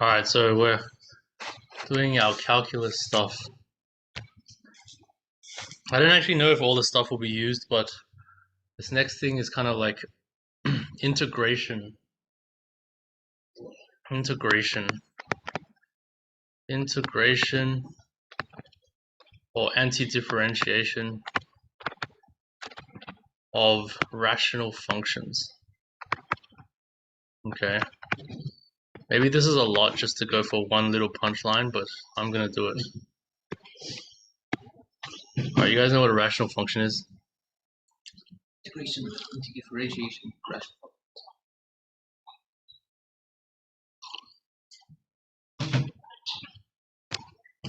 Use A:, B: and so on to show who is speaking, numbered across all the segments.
A: Alright, so we're doing our calculus stuff. I don't actually know if all the stuff will be used, but this next thing is kind of like integration. Integration or anti-differentiation of rational functions. Okay. Maybe this is a lot just to go for one little punchline, but I'm gonna do it. Alright, you guys know what a rational function is?
B: Integration, anti-differentiation, rational.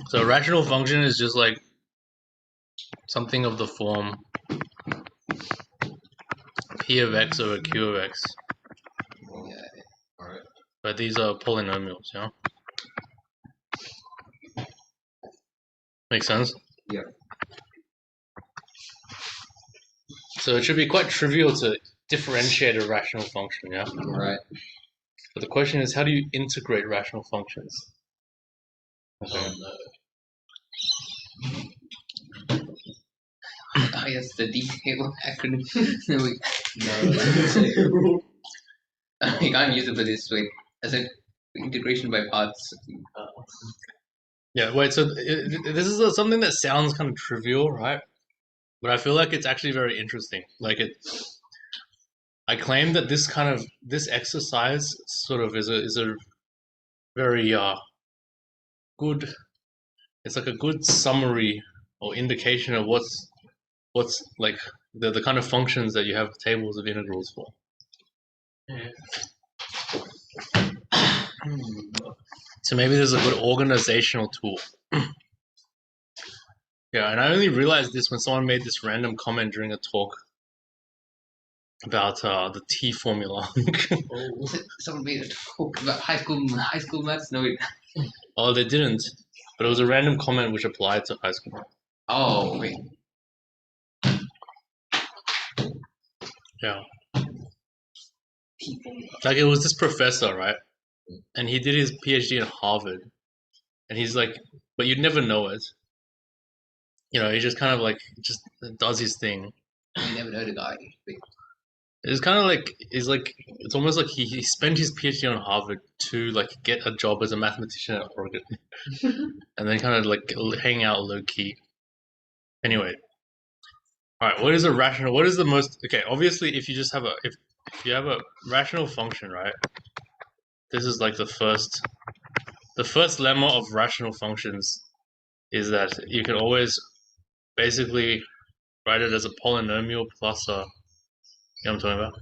A: So a rational function is just like something of the form p of x over q of x.
B: Yeah. Alright.
A: But these are polynomials, yeah? Make sense?
B: Yeah.
A: So it should be quite trivial to differentiate a rational function, yeah?
B: Right.
A: But the question is, how do you integrate rational functions? Okay.
B: I guess the detail acronym. You can't use it for this way. As an integration by parts.
A: Yeah, wait, so this is something that sounds kind of trivial, right? But I feel like it's actually very interesting. I claim that this exercise sort of is a very good. It's like a good summary or indication of what's like the kind of functions that you have tables of integrals for. So maybe there's a good organizational tool. Yeah, and I only realized this when someone made this random comment during a talk about the T formula.
B: Someone made a talk about high school maths? No, wait.
A: Oh, they didn't, but it was a random comment which applied to high school.
B: Oh, wait.
A: Yeah. Like it was this professor, right? And he did his PhD in Harvard. And he's like, but you'd never know it. You know, he just kind of like just does his thing.
B: You never know the guy. Wait.
A: It's kind of like it's almost like he spent his PhD on Harvard to like get a job as a mathematician at Oregon, and then kind of like hang out low key. Anyway, all right. What is a rational? What is the most okay? Obviously, if you just have if you have a rational function, right? This is like the first lemma of rational functions is that you can always basically write it as a polynomial plus a. You know what I'm talking about?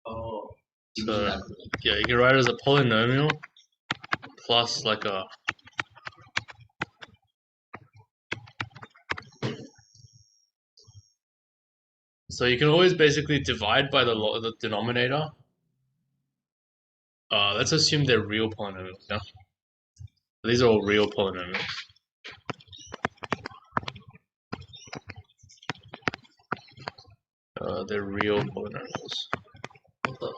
B: Oh.
A: So, yeah, you can write it as a polynomial plus like a. So you can always basically divide by the denominator. Let's assume they're real polynomials, yeah? These are all real polynomials. They're real polynomials.
B: What the?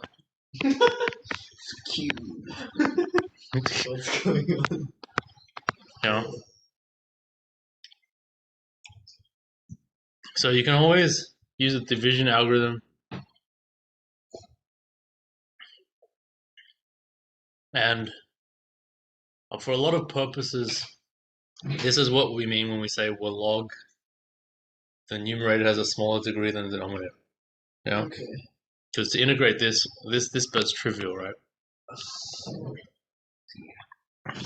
B: It's cute. What's going on?
A: Yeah. So you can always use a division algorithm and for a lot of purposes, this is what we mean when we say we're log. The numerator has a smaller degree than the denominator. Yeah.
B: Okay.
A: Because to integrate this bit's trivial, right?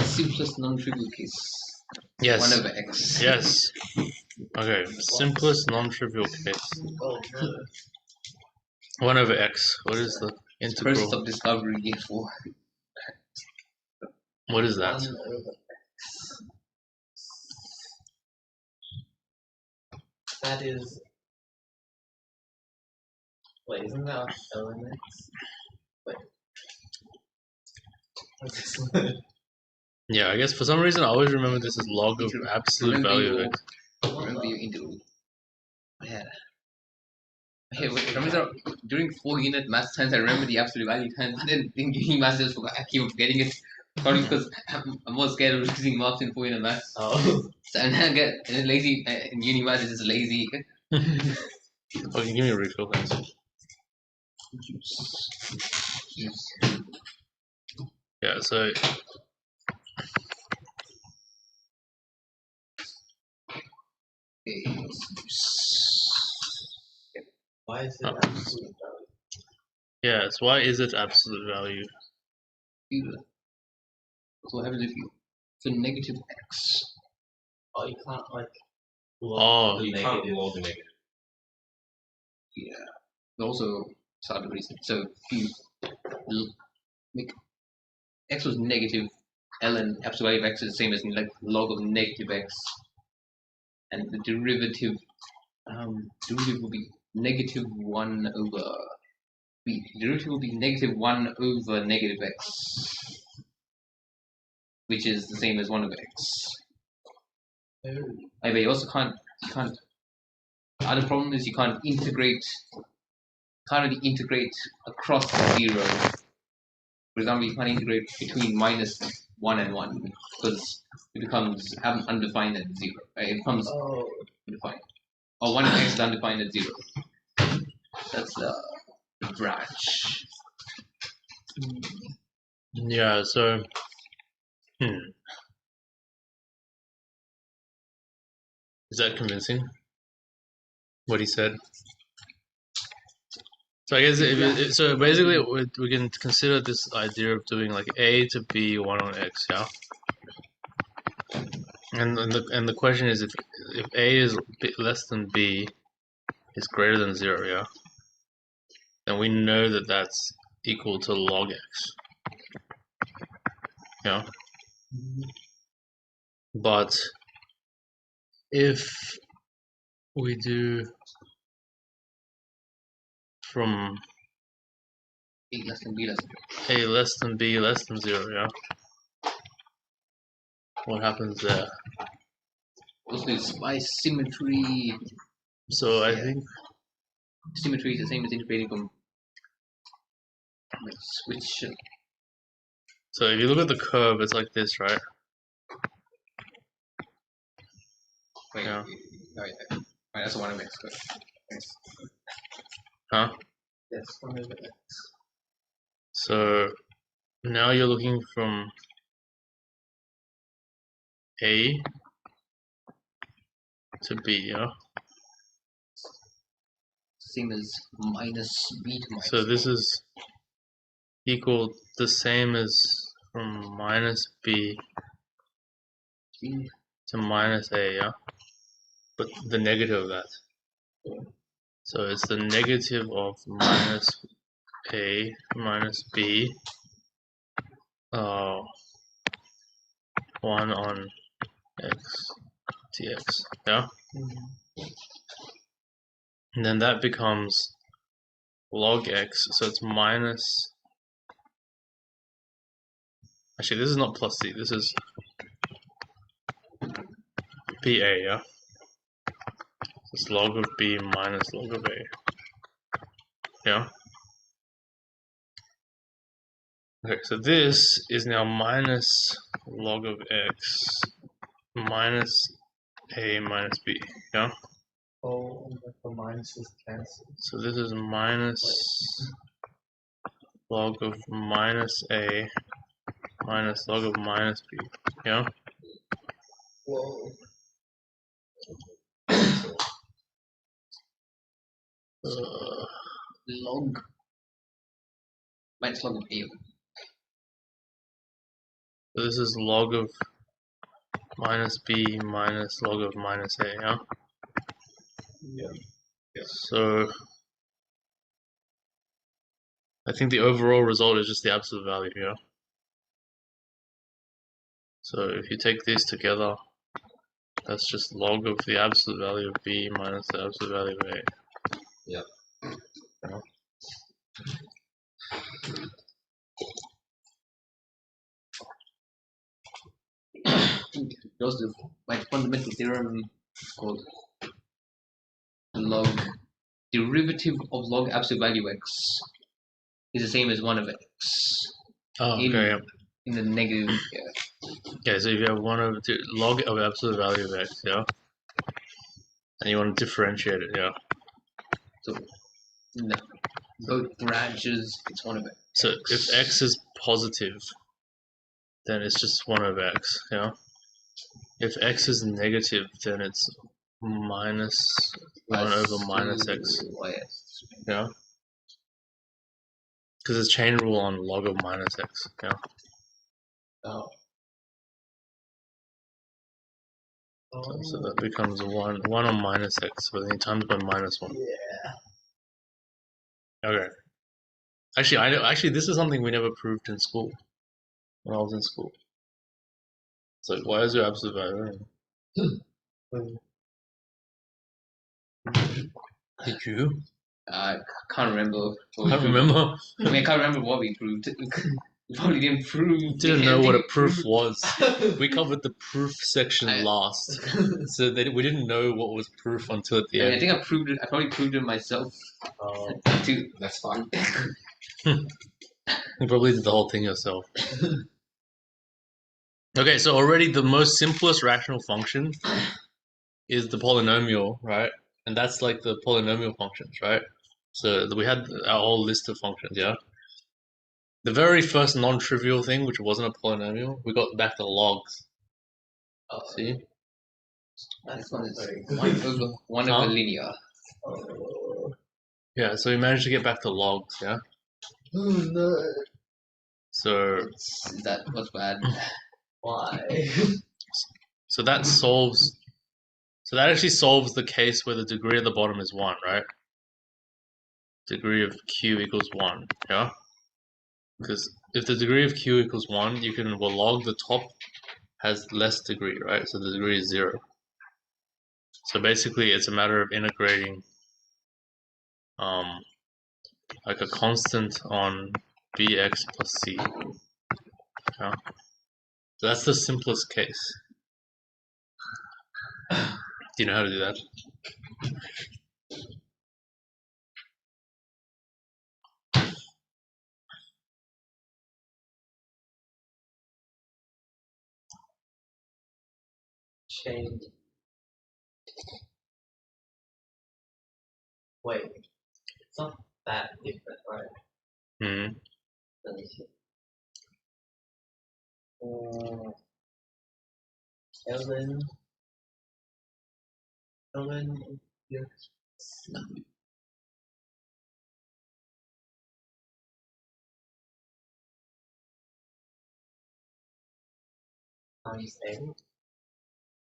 B: Simplest non-trivial case.
A: Yes.
B: 1 over x.
A: Yes. Okay. Simplest non-trivial case.
B: Oh no.
A: 1 over x. What is the integral?
B: Process of discovery for.
A: What is that?
B: 1 over x. That is. Wait, isn't that elements? Wait.
A: Yeah, I guess for some reason I always remember this as log of absolute value of x.
B: Remember your integral. Yeah. Hey, wait, remember during 4-unit math science, I remember the absolute value time, but then in uni math, I keep forgetting it. Probably because I'm more scared of losing marks in 4-unit math.
C: Oh.
B: So and I get lazy in uni math. Is just lazy.
A: Oh, you give me a refill, thanks.
B: Juice.
A: Yeah, so
C: Why is it
A: Oh.
C: absolute value?
A: yes, why is it absolute value?
B: So what happens if you so negative x?
C: Oh, you can't like.
A: Oh,
C: You can't log a negative.
B: Yeah. Also, solid reason. So if you make x was negative, ln absolute value of x is the same as like log of negative x, and the derivative will be negative 1 over b. Derivative will be negative 1 over negative x, which is the same as 1 over x. But you also can't. The other problem is you can't really integrate across 0. For example, you can't integrate between minus 1 and 1 because it becomes undefined at 0. Right? It becomes undefined. Or 1 and x is undefined at 0. That's the branch.
A: yeah, so is that convincing? What he said? So I guess so basically we can consider this idea of doing like a to b 1 on x, yeah. And the question is if a is less than b is greater than 0, yeah, then we know that that's equal to log x, yeah. But if we do from
B: A less than b less than 0.
A: a less than b less than 0, yeah, what happens there?
B: Also, it's by symmetry.
A: So I think
B: Symmetry is the same as integrating from switch.
A: so. If you look at the curve, it's like this, right?
B: Wait,
A: Yeah.
B: Right, that's the 1 over x.
A: Huh?
C: Yes, 1 over x.
A: So now you're looking from a to b, yeah.
B: Same as minus b to minus.
A: So this is equal the same as from minus b to minus a, yeah. But the negative of that. So it's the negative of minus a minus b 1 on x dx, yeah. And then that becomes log x, so it's minus. Actually, this is not plus c. This is pa, yeah. It's log of b minus log of a, yeah. Okay, so this is now minus log of x minus a minus b, yeah?
C: Oh, the minus is cancelled.
A: So this is minus log of minus a minus log of minus b, yeah?
C: Whoa.
B: Log minus log of a.
A: So this is log of minus b minus log of minus a, yeah?
C: Yeah.
A: So I think the overall result is just the absolute value here. So if you take these together, that's just log of the absolute value of b minus the absolute value of a.
C: Yeah.
A: Yeah.
B: My fundamental theorem is called log derivative of log absolute value x is the same as 1 of x
A: Oh,
B: in,
A: okay.
B: in the negative.
A: Okay, so if you have 1 over 2 log of absolute value of x, yeah, and you want to differentiate it, yeah.
B: So no, both branches, it's 1 of x.
A: So if x is positive, then it's just 1 over x, yeah. If x is negative, then it's minus 1 over minus x, yeah. Because it's chain rule on log of minus x, yeah.
C: Oh.
A: So that becomes 1 on minus x, so then you times by minus 1.
C: Yeah.
A: Okay. Actually, this is something we never proved in school. When I was in school, it's like, why is your absolute value? Did you?
B: I can't remember.
A: I can't remember.
B: I mean, I can't remember what we proved. We probably didn't prove.
A: Didn't know what a
B: anything
A: proof
B: proved.
A: was. We covered the proof section
B: I-
A: last, so we didn't know what was proof until at the
B: I mean, I
A: end.
B: think I proved it. I probably proved it myself. Too.
C: That's fine.
A: You probably did the whole thing yourself. Okay, so already the most simplest rational function is the polynomial, right? And that's like the polynomial functions, right? So we had our whole list of functions, yeah? The very first non-trivial thing, which wasn't a polynomial, we got back to logs. See?
B: This one is one over
A: Huh?
B: linear.
A: Yeah, so we managed to get back to logs, yeah?
C: Oh no.
A: So
B: Is that what's bad?
C: Why?
A: so that solves so that actually solves the case where the degree at the bottom is 1, right? Degree of q equals 1, yeah? Because if the degree of q equals 1, you can log the top has less degree, right? So the degree is 0. So basically it's a matter of integrating like a constant on bx plus c. Yeah? So that's the simplest case. Do you know how to do that?
C: Change. Wait. It's not that different, right?
A: Hmm.
C: Let me see. Ellen. Yeah. Times 8.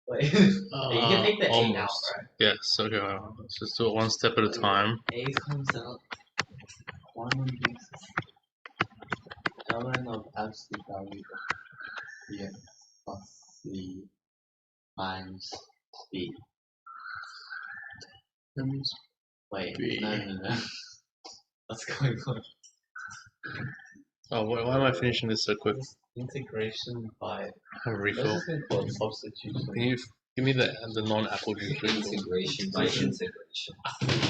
C: Wait. Yeah, you can take the 8 out,
A: Almost.
C: right?
A: Yes, okay. Let's just do it one step at a time.
C: 8 comes out. 1 is ln of absolute value of bx plus c times b. Wait,
A: B.
C: no. What's going on?
A: Oh, why am I finishing this so quick?
C: Integration by.
A: Refill.
C: Let's just go for substitution.
A: Can you give me the non-apple juice?
C: Integration by integration.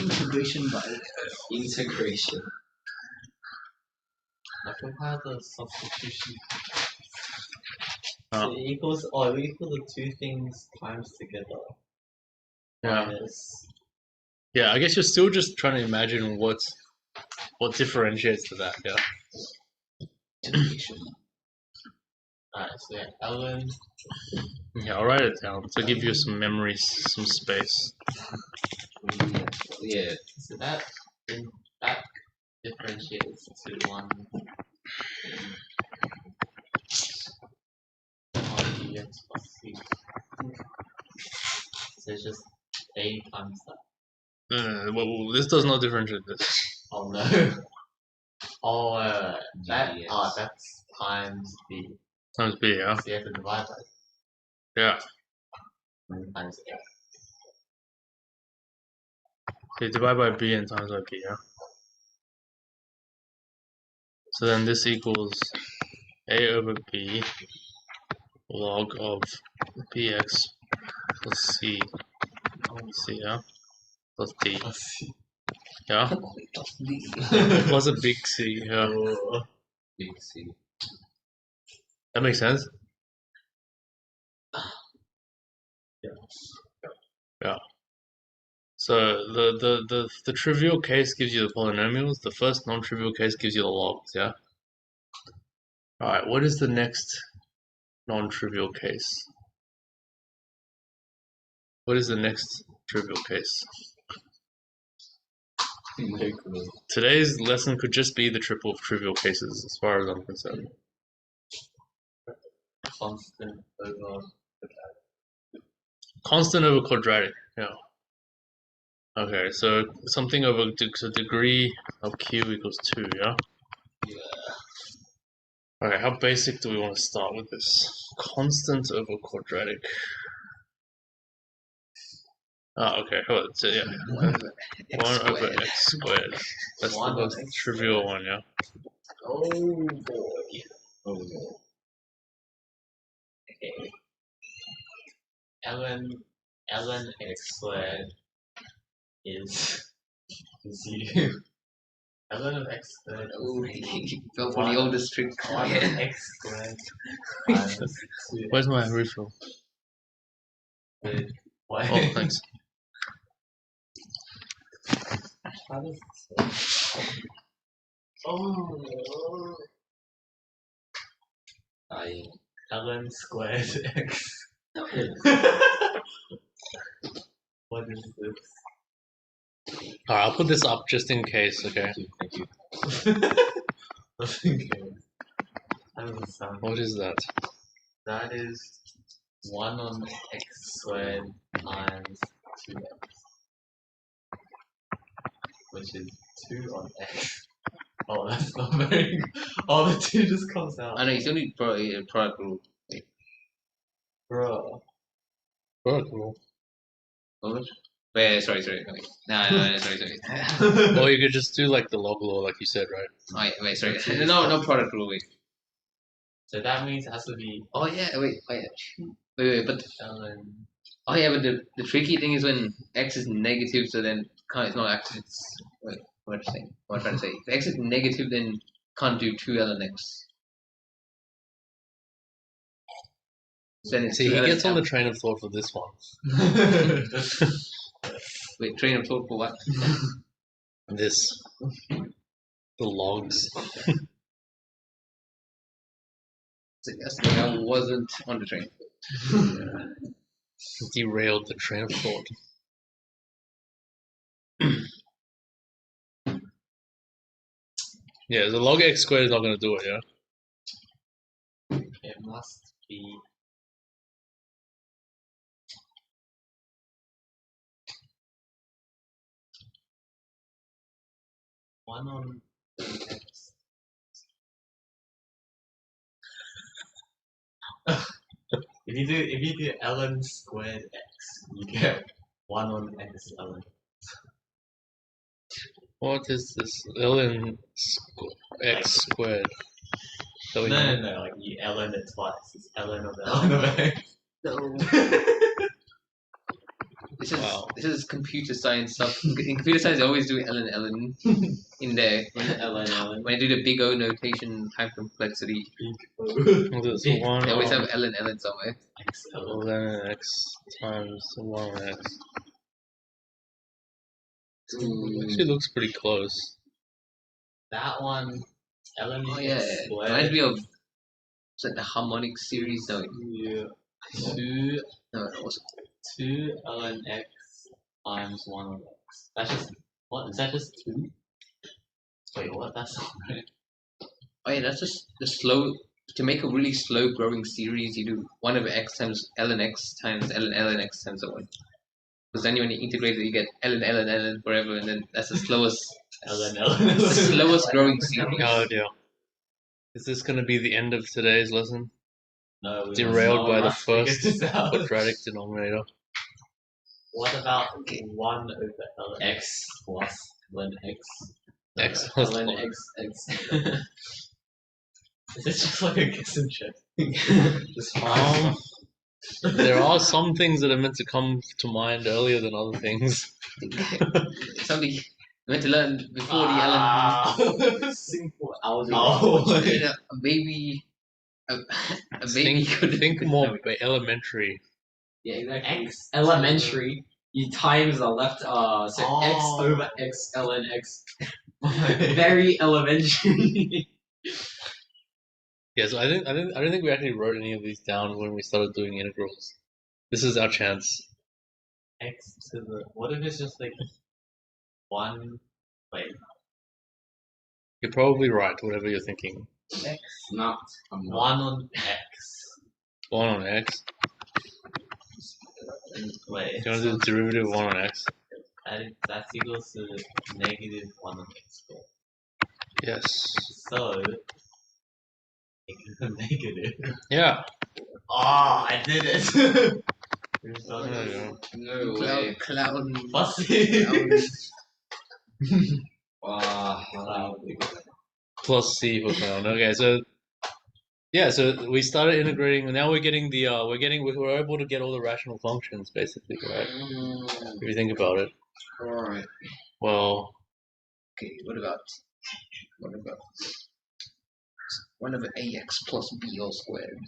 C: Integration by integration. I forgot the substitution. So it equals the two things times together.
A: Yeah.
C: Minus.
A: Yeah, I guess you're still just trying to imagine what differentiates to that, yeah.
C: Integration. Alright, so yeah, ln.
A: Yeah, I'll write it down to give you some memory, some space.
C: Yeah. So that differentiates to 1 dx plus c. So it's just a times that.
A: Well, this does not differentiate this.
C: Oh no. Oh, that's times b.
A: Times b, yeah.
C: So you have to divide by
A: Yeah.
C: times a.
A: So you divide by b and times by b, yeah. So then this equals a over b log of bx plus c, yeah, plus d. Yeah.
B: Plus
A: Plus a big C. Yeah.
C: Big C.
A: That makes sense. Yeah. So the trivial case gives you the polynomials. The first non-trivial case gives you the logs. Yeah. All right. What is the next non-trivial case? What is the next trivial case?
C: No clue.
A: Today's lesson could just be the trivial cases, as far as I'm concerned.
C: Constant over.
A: Constant over quadratic. Yeah. Okay, so something over so degree of q equals 2, yeah?
C: Yeah.
A: Okay, how basic do we want to start with this? Constant over quadratic. Okay, hold on. So yeah, 1 over x squared. That's the most trivial one, yeah?
C: Oh boy. Oh no. Okay. ln x squared is u. ln of x squared.
B: Oh, he fell for the oldest trick.
C: 1 of x squared minus 2.
A: Where's my refill?
C: Why?
A: Oh, thanks.
C: How does this work? Oh. ln squared x. What is this?
A: Alright, I'll put this up just in case, okay?
C: Thank you. Okay. That doesn't sound.
A: What is that?
C: That is 1 on x squared times 2x, which is 2 on x. Oh, that's not very good. Oh, the 2 just comes out.
B: I know, it's only product rule.
C: Bro.
A: Oh, cool.
B: Wait, sorry. Okay. No, sorry.
A: Or you could just do like the log law, like you said, right?
B: Wait, sorry. No product rule, wait.
C: So that means it has to be
B: Oh yeah, wait, but
C: ln.
B: oh yeah, but the tricky thing is when x is negative, so then it's not actually. Wait, what am I saying? What am I trying to say? If x is negative, then can't do 2 ln x. Then it's
A: See,
B: 2
A: he
B: ln
A: gets on
B: L.
A: the train of thought for this one.
B: Wait, train of thought for what?
A: This. The logs.
B: Yes, I wasn't on the train.
A: Derailed the train of thought. Yeah, the log x squared is not going to do it, yeah?
C: It must be. One on x. If you do ln squared x, you get 1 on x ln.
A: What is this? ln x squared. So
C: No, like you ln it twice. It's ln of x.
B: No.
A: Wow.
B: This is computer science stuff. In computer science, they always do ln in there.
C: ln.
B: When I do the big O notation time complexity,
A: This
B: they
A: one
B: always have
A: on
B: ln somewhere.
C: X ln.
A: ln x times 1 x. Actually looks pretty close.
C: That one, ln
B: Oh
C: x
B: yeah,
C: squared.
B: reminds me of the harmonic series. No,
C: Yeah. 2
B: no, it wasn't.
C: 2 ln x times 1 on x. That's just what? Is that just 2? Wait, what? That's not right.
B: Oh yeah, that's just the slow. To make a really slow growing series, you do 1 over x times ln x times ln x times so on. Because then when you integrate it, you get ln forever, and then that's the slowest
C: ln.
B: slowest growing series.
A: Oh dear. Is this going to be the end of today's lesson?
C: No, we
A: Derailed by the
C: must figure
A: first
C: this out.
A: quadratic denominator.
C: What about 1 over ln x plus ln x?
A: X plus
C: ln
A: one.
C: x. Is this just like a guess and check? Just
A: There are some things that are meant to come to mind earlier than other things.
B: Somebody We went to learn before the ln.
C: Simple algebra.
B: Oh, a baby. A baby could
A: think more elementary.
C: Yeah, exactly. X elementary. You times the left. So x over x ln x. Very elementary.
A: Yeah, so I don't think we actually wrote any of these down when we started doing integrals. This is our chance.
C: X to the. What if it's just like one? Wait.
A: You're probably right, whatever you're thinking.
C: X not one on x.
A: 1 on x.
C: Wait.
A: Do you want to do the derivative of 1 on x?
C: That's equals to negative 1 on x squared.
A: Yes.
C: So negative.
A: Yeah.
C: Oh, I did it.
B: No way. Cloud.
C: Wow.
A: Plus c for clown. Okay, so yeah, so we started integrating, and now we're getting the we're able to get all the rational functions basically, right? If you think about it.
B: Alright.
A: Well.
B: Okay. What about 1 over ax plus b all squared?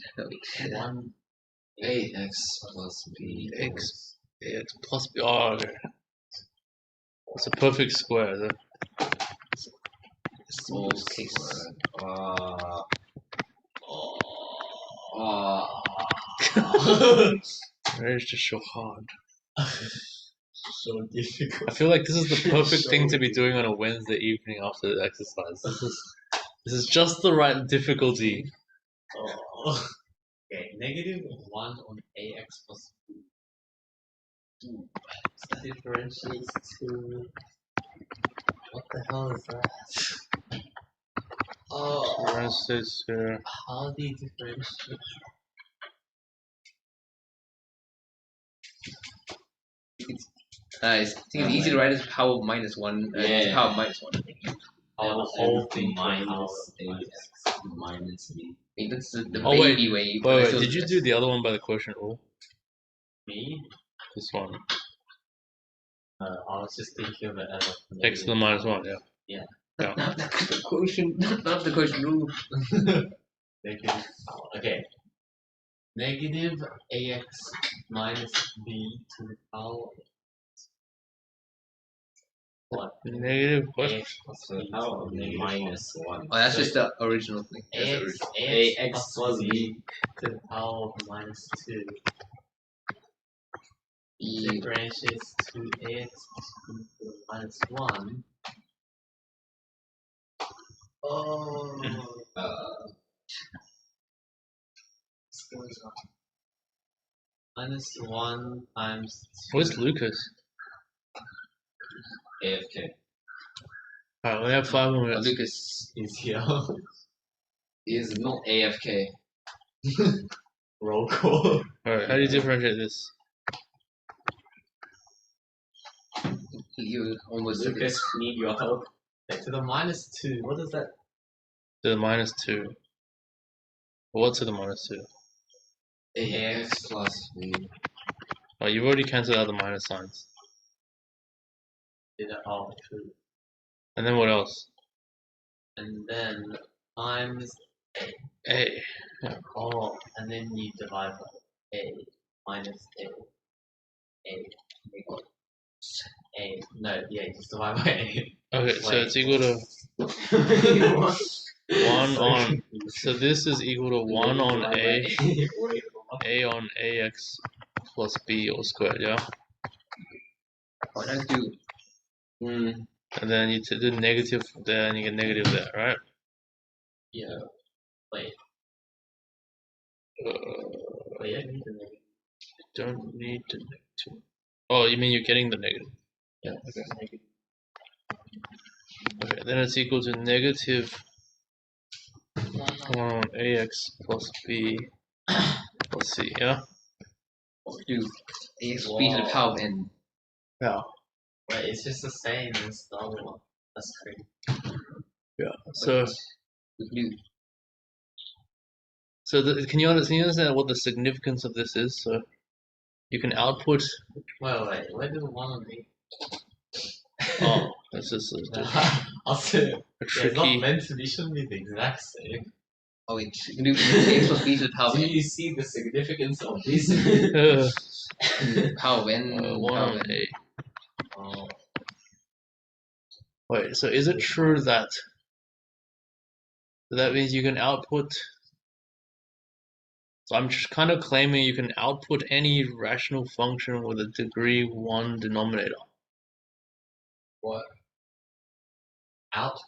C: 1 ax plus b
A: ax plus b. Oh, okay. It's a perfect square. Is it?
B: Small case.
A: It's just so hard.
C: So difficult.
A: I feel like this is the perfect thing to be doing on a Wednesday evening after the exercise. This is just the right difficulty.
C: Oh. Okay, negative 1 on ax plus b. That differentiates to. What the hell is that? Oh. How do you differentiate?
B: I think it's easy to write as power minus 1. Power minus 1.
C: Oh, the whole thing minus ax minus b.
B: Wait, that's the baby way.
A: Wait, did you do the other one by the quotient rule?
C: Me?
A: This one.
C: I was just thinking of it as
A: X to the minus 1, yeah.
C: Yeah.
B: Not the quotient, not the quotient rule.
C: Okay. Negative ax minus b to the power. What?
A: Negative what?
C: Ax plus b to the minus 1.
B: Oh, that's just the original thing.
C: Ax plus b to the power of minus 2. Differentiates to ax plus b to the minus 1. Minus 1 times 2.
A: Where's Lucas?
C: AFK.
A: Alright, we have 5 more minutes.
C: Lucas is here. He is not AFK. Roll call.
A: Alright, how do you differentiate this?
B: You almost
C: Lucas, need your help. To the minus 2. What is that?
A: To the minus 2. What's to the minus 2?
C: Ax plus b.
A: Oh, you've already cancelled out the minus signs.
C: Oh, true.
A: And then what else?
C: And then times
A: A.
C: Oh, and then you divide by a minus a. A. No, yeah, just divide by a.
A: Okay, so it's equal to 1 on. So this is equal to 1 on a on ax plus b all squared, yeah?
B: Oh, that's do.
A: And then you do negative there and you get negative there, right?
C: Yeah. Wait. Wait, I need the negative.
A: Don't need the negative. Oh, you mean you're getting the negative?
C: Yeah.
A: Okay. Okay, then it's equal to negative 1 on ax plus b plus c, yeah?
B: Do ax b to the power of n.
A: Yeah.
C: Wait, it's just the same as the other one. That's crazy.
A: Yeah. So
B: Do.
A: So can you understand what the significance of this is? So you can output.
C: Wait, where did the 1 on me?
A: Oh, It's just
C: Also,
A: a
C: it's not
A: tricky.
C: meant to be. Shouldn't be the exact same.
B: Oh wait, you do x plus b to the power
C: Do
B: n.
C: you see the significance of this?
B: Power n.
A: 1
B: Power
A: on
B: n.
A: a.
C: Oh,
A: Wait, so is it true that means you can output? So I'm just kind of claiming you can output any rational function with a degree 1 denominator.
C: what? Output.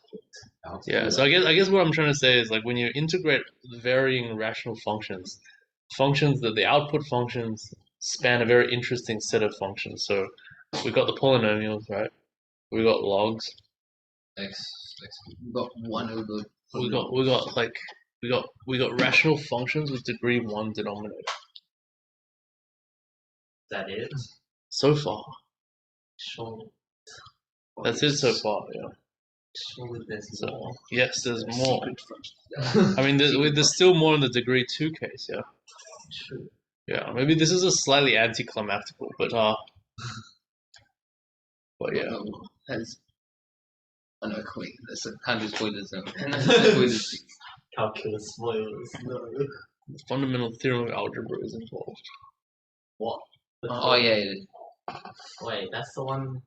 A: Yeah, so I guess what I'm trying to say is like when you integrate varying rational functions, functions that the output functions span a very interesting set of functions. So we got the polynomials, right? We got logs.
B: X. We got 1 over.
A: We got rational functions with degree 1 denominator.
C: That it?
A: So far.
C: Sure.
A: That's it so far, yeah.
C: Surely there's
A: So
C: more.
A: yes, there's more.
B: Secret function.
A: I mean there's still more in the degree 2 case, yeah.
C: True.
A: Yeah, maybe this is a slightly anticlimactical, but yeah.
B: Has. Oh no, wait. That's a hundred spoilers now.
C: Calculus spoilers. No.
A: The fundamental theorem of algebra is involved.
C: What?
B: Oh yeah.
C: Wait, that's the one.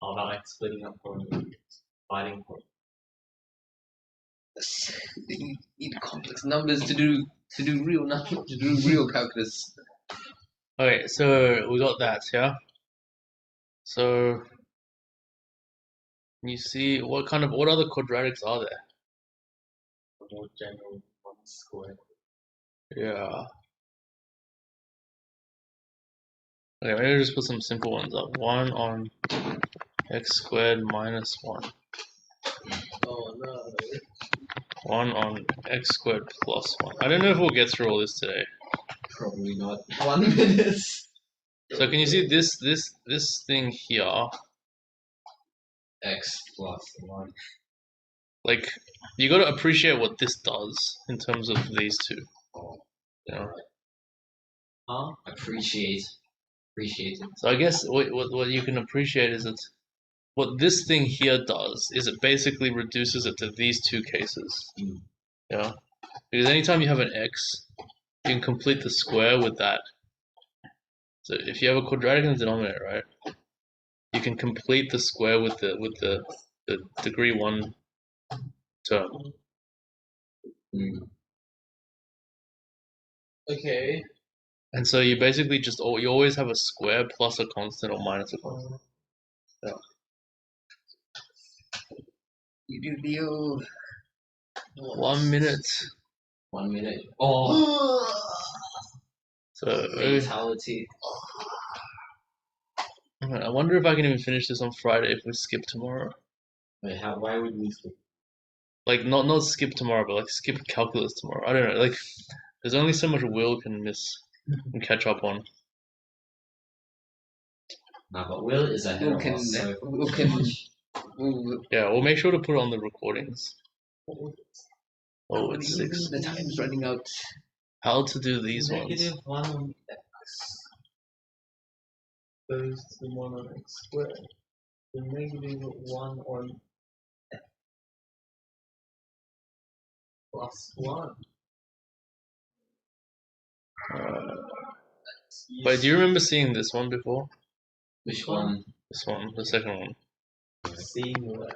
C: Oh, about like splitting up polynomials, dividing polynomials.
B: You need complex numbers to do real numbers, to do real calculus.
A: Okay, so we got that, yeah. So you see what other quadratics are there?
C: The more general one square.
A: Yeah. Okay, maybe just put some simple ones up. 1 on x squared minus 1.
C: Oh no.
A: 1 on x squared plus 1. I don't know if we'll get through all this today.
C: Probably not. 1 minute.
A: So can you see this thing here?
C: X plus 1.
A: Like, you got to appreciate what this does in terms of these two. Yeah.
C: Huh? Appreciate it.
A: So I guess what you can appreciate is that what this thing here does is it basically reduces it to these two cases.
C: Mm.
A: Yeah. Because anytime you have an x, you can complete the square with that. So if you have a quadratic in the denominator, right, you can complete the square with the degree 1 term.
C: Mm. Okay.
A: And so you basically you always have a square plus a constant or minus a constant. Yeah.
B: You do deal.
A: 1 minute.
C: 1 minute. Oh.
A: So
C: Fatality.
A: I wonder if I can even finish this on Friday if we skip tomorrow.
C: Wait, why would we skip?
A: Like not skip tomorrow, but like skip calculus tomorrow. I don't know. Like there's only so much Will can miss and catch up on.
C: Nah, but Will is ahead of us, so...
A: Yeah, we'll make sure to put it on the recordings. Oh, it's 6.
B: The time's running out.
A: How to do these ones?
C: Negative 1 on x goes to 1 on x squared. The negative 1 on x plus 1.
A: Wait, do you remember seeing this one before?
C: Which one?
A: This one, the second one.
C: Seeing where?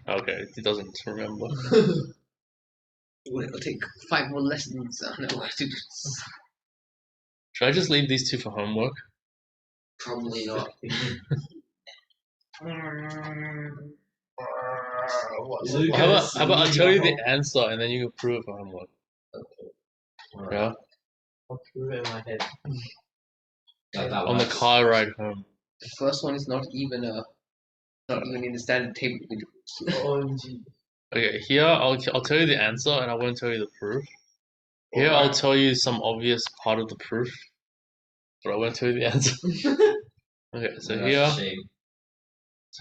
A: Okay, he doesn't remember.
B: It'll take 5 more lessons. I don't know what to do.
A: Should I just leave these two for homework?
C: Probably not.
A: How about I tell you the answer and then you can prove it for homework?
C: Okay.
A: Yeah?
C: I'll prove it in my head.
A: On the car ride home.
B: The first one is not even in the standard table.
C: OMG.
A: Okay, here I'll tell you the answer and I won't tell you the proof. Here I'll tell you some obvious part of the proof, but I won't tell you the answer. Okay, so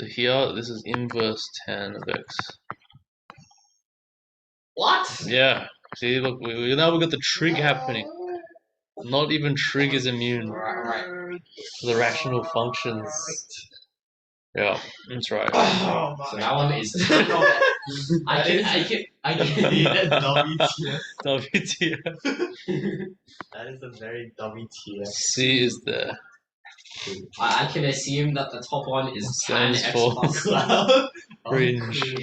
A: here this is inverse tan of x.
C: What?
A: Yeah. See, look, now we got the trig happening. Not even trig is immune
C: Right.
A: to the rational functions. Yeah, that's right.
D: Oh
C: So
D: my
C: that one
D: god.
C: is I can
D: WTF.
A: WTF.
D: That is a very WTF.
A: C is there.
C: I can assume that the top one is tan
A: Stands
C: x
A: for
C: plus
D: Cloud.
A: cringe.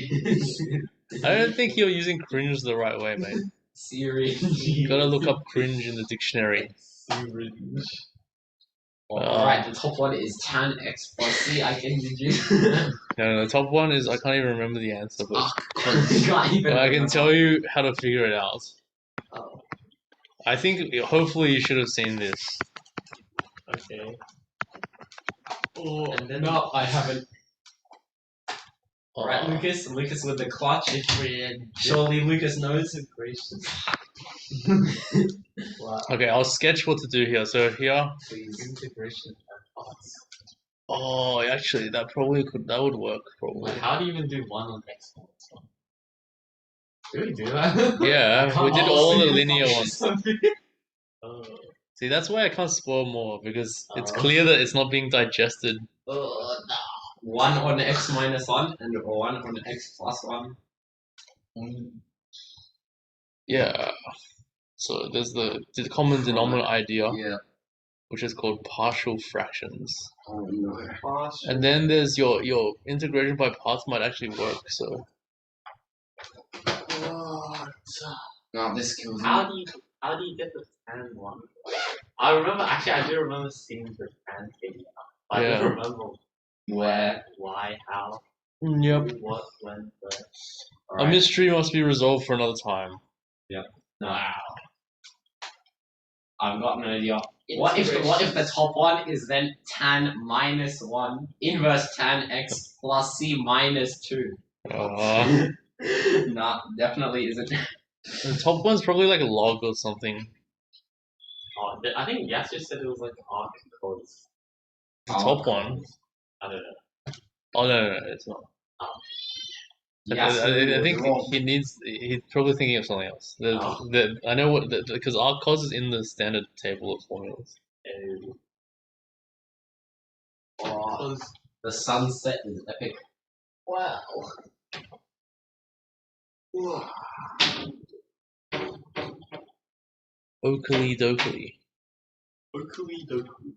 A: I don't think you're using cringe the right way, mate.
C: Syringe.
A: You gotta look up cringe in the dictionary.
D: Syringe.
C: Alright, the top one is tan x plus c. I can deduce.
A: No, the top one is I can't even remember the answer, but,
C: Can't even
A: but I can
C: remember.
A: tell you how to figure it out.
C: Oh.
A: I think hopefully you should have seen this.
D: Okay. Oh, and then
C: No, I haven't. Alright,
A: Uh,
C: Lucas. Lucas with the clutch.
D: different.
C: Surely Lucas knows.
D: Gracious. Wow.
A: Okay, I'll sketch what to do here. So here,
C: Please.
D: Integration and parts.
A: oh, actually, that would work probably.
D: Like, how do you even do one on X one? Do we do that?
A: Yeah, we did all the linear ones.
D: Oh.
A: See, that's why I can't spoil more because it's
D: Oh.
A: clear that it's not being digested.
C: No. 1 on x minus 1 and 1 on x plus 1.
A: Yeah. So there's the common denominator idea,
C: Yeah.
A: which is called partial fractions.
C: Oh no.
A: And then there's your integration by parts might actually work. So
C: No, this kills me.
D: How do you get the tan one? I remember I do remember seeing the tan thing. I
A: Yeah.
D: don't remember
C: Where?
D: why, how,
A: yep,
D: who, what, when, where.
A: a
C: Alright.
A: mystery must be resolved for another time.
C: Wow. I've got an idea. What if the top one is then tan minus 1 inverse tan x plus c minus 2? Nah, definitely isn't.
A: The top one's probably like a log or something.
D: Oh, I think Yas just said it was like arc codes.
A: The top one.
D: I don't know.
A: Oh no, it's not.
C: Yes,
A: I think he's probably thinking of something else. I know what because our cos is in the standard table of formulas.
C: Oh, the sunset is epic.
D: Wow.
A: Oakley dokley.
D: Oakley dokley.